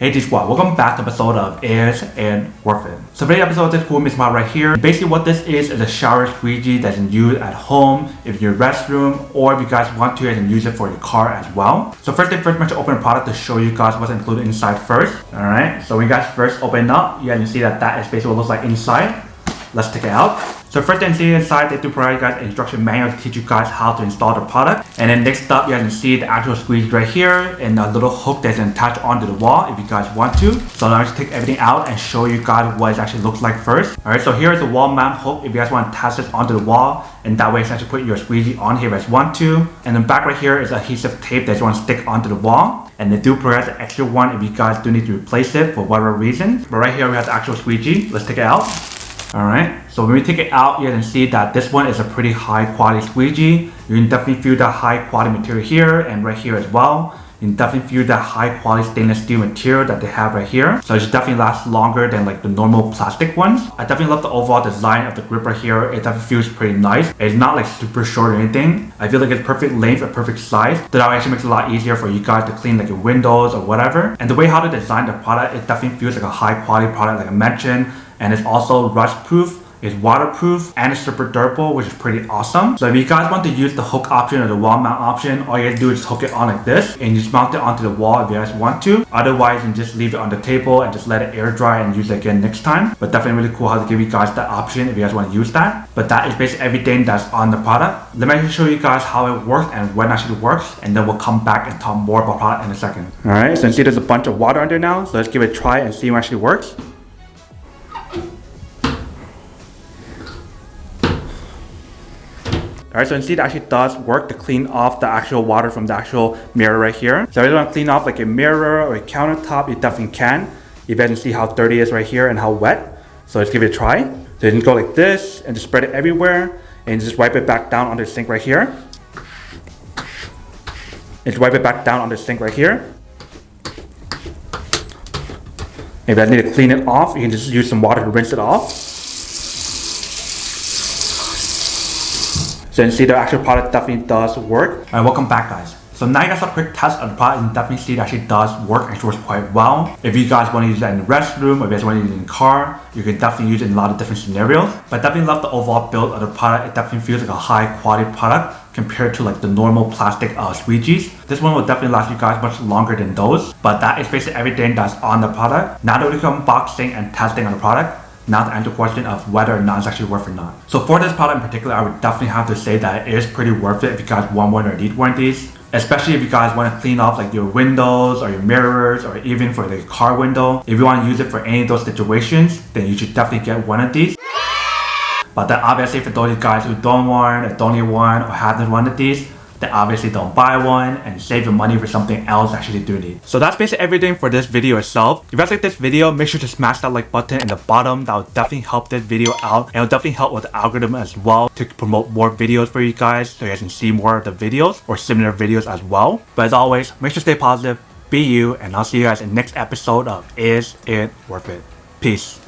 Hey G Squad, welcome back to episode of Is It Worth It? So today's episode, this cool Miss Mod right here. Basically what this is a shower squeegee that you can use at home, if you're in your restroom, or if you guys want to, you can use it for your car as well. So first thing first, I'm going to open the product to show you guys what's included inside first. Alright, so when you guys first open it up, you guys can see that is basically what it looks like inside. Let's take it out. So first thing you see inside, they do provide you guys an instruction manual to teach you guys how to install the product. And then next up, you guys can see the actual squeegee right here and a little hook that's attached onto the wall if you guys want to. So now I'll just take everything out and show you guys what it actually looks like first. Alright, so here is the wall mount hook if you guys want to attach this onto the wall. And that way you actually put your squeegee on here if you want to. And then back right here is adhesive tape that you want to stick onto the wall. And they do provide the extra one if you guys do need to replace it for whatever reason. But right here we have the actual squeegee. Let's take it out. Alright, so when we take it out, you can see that this one is a pretty high quality squeegee. You can definitely feel the high quality material here and right here as well. You can definitely feel the high quality stainless steel material that they have right here. So it should definitely last longer than like the normal plastic ones. I definitely love the overall design of the grip right here. It definitely feels pretty nice. It's not like super short or anything. I feel like it's perfect length, a perfect size. So that actually makes it a lot easier for you guys to clean like your windows or whatever. And the way how to design the product, it definitely feels like a high quality product like I mentioned. And it's also rust proof, it's waterproof, and it's super durable, which is pretty awesome. So if you guys want to use the hook option or the wall mount option, all you have to do is just hook it on like this and just mount it onto the wall if you guys want to. Otherwise, you can just leave it on the table and just let it air dry and use it again next time. But definitely really cool how to give you guys that option if you guys want to use that. But that is basically everything that's on the product. Let me actually show you guys how it works and when it actually works, and then we'll come back and talk more about the product in a second. Alright, so you see there's a bunch of water under now, so let's give it a try and see what actually works. Alright, so you can see it actually does work to clean off the actual water from the actual mirror right here. So if you want to clean off like a mirror or a countertop, you definitely can. You guys can see how dirty it is right here and how wet. So let's give it a try. So you can go like this and just spread it everywhere and just wipe it back down onto the sink right here. And just wipe it back down onto the sink right here. If you guys need to clean it off, you can just use some water to rinse it off. So you can see the actual product definitely does work. Alright, welcome back guys. So now you guys have a quick test of the product and definitely see it actually does work and works quite well. If you guys want to use that in the restroom or if you guys want to use it in the car, you can definitely use it in a lot of different scenarios. But I definitely love the overall build of the product. It definitely feels like a high quality product compared to like the normal plastic squeegees. This one will definitely last you guys much longer than those. But that is basically everything that's on the product. Now that we come unboxing and testing on the product, now to answer the question of whether or not it's actually worth it or not. So for this product in particular, I would definitely have to say that it is pretty worth it if you guys want one or need one of these. Especially if you guys want to clean off like your windows or your mirrors or even for the car window. If you want to use it for any of those situations, then you should definitely get one of these. But then obviously for those of you guys who don't want or don't need one or haven't one of these, then obviously don't buy one and save your money for something else actually do need. So that's basically everything for this video itself. If you guys like this video, make sure to smash that like button in the bottom. That will definitely help this video out and it will definitely help with the algorithm as well to promote more videos for you guys so you guys can see more of the videos or similar videos as well. But as always, make sure to stay positive, be you, and I'll see you guys in the next episode of Is It Worth It? Peace.